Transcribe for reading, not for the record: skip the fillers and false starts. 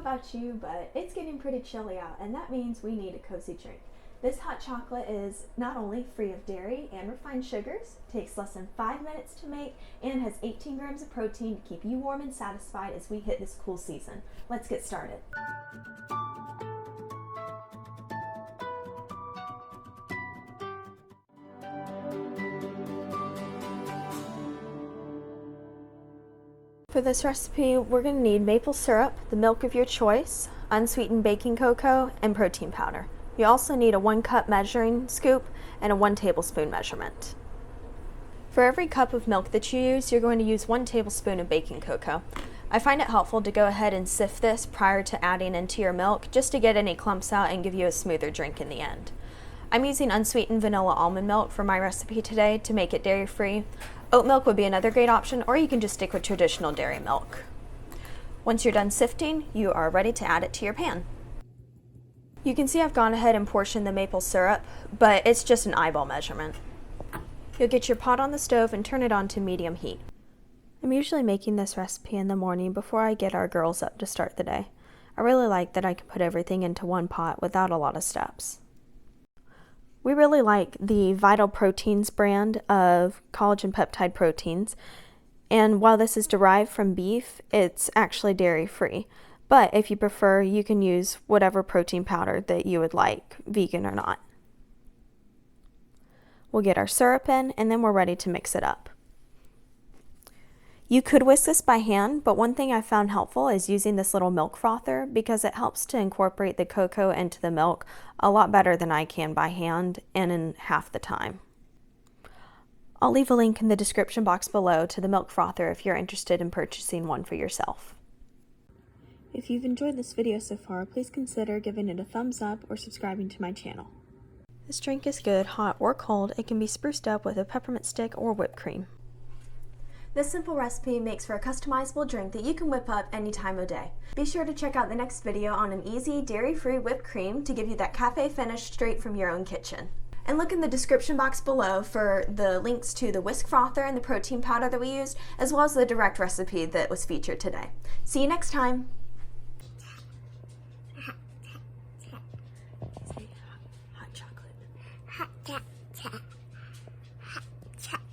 about you, but it's getting pretty chilly out, and that means we need a cozy drink. This hot chocolate is not only free of dairy and refined sugars, takes less than 5 minutes to make, and has 18 grams of protein to keep you warm and satisfied as we hit this cool season. Let's get started. For this recipe, we're going to need maple syrup, the milk of your choice, unsweetened baking cocoa, and protein powder. You also need a 1 cup measuring scoop and a 1 tablespoon measurement. For every cup of milk that you use, you're going to use 1 tablespoon of baking cocoa. I find it helpful to go ahead and sift this prior to adding into your milk just to get any clumps out and give you a smoother drink in the end. I'm using unsweetened vanilla almond milk for my recipe today to make it dairy-free. Oat milk would be another great option, or you can just stick with traditional dairy milk. Once you're done sifting, you are ready to add it to your pan. You can see I've gone ahead and portioned the maple syrup, but it's just an eyeball measurement. You'll get your pot on the stove and turn it on to medium heat. I'm usually making this recipe in the morning before I get our girls up to start the day. I really like that I can put everything into one pot without a lot of steps. We really like the Vital Proteins brand of collagen peptide proteins, and while this is derived from beef, it's actually dairy-free. But if you prefer, you can use whatever protein powder that you would like, vegan or not. We'll get our syrup in, and then we're ready to mix it up. You could whisk this by hand, but one thing I found helpful is using this little milk frother because it helps to incorporate the cocoa into the milk a lot better than I can by hand and in half the time. I'll leave a link in the description box below to the milk frother if you're interested in purchasing one for yourself. If you've enjoyed this video so far, please consider giving it a thumbs up or subscribing to my channel. This drink is good, hot or cold. It can be spruced up with a peppermint stick or whipped cream. This simple recipe makes for a customizable drink that you can whip up any time of day. Be sure to check out the next video on an easy, dairy-free whipped cream to give you that cafe finish straight from your own kitchen. And look in the description box below for the links to the whisk frother and the protein powder that we used, as well as the direct recipe that was featured today. See you next time! Say hot chocolate. Hot chocolate. Hot chocolate.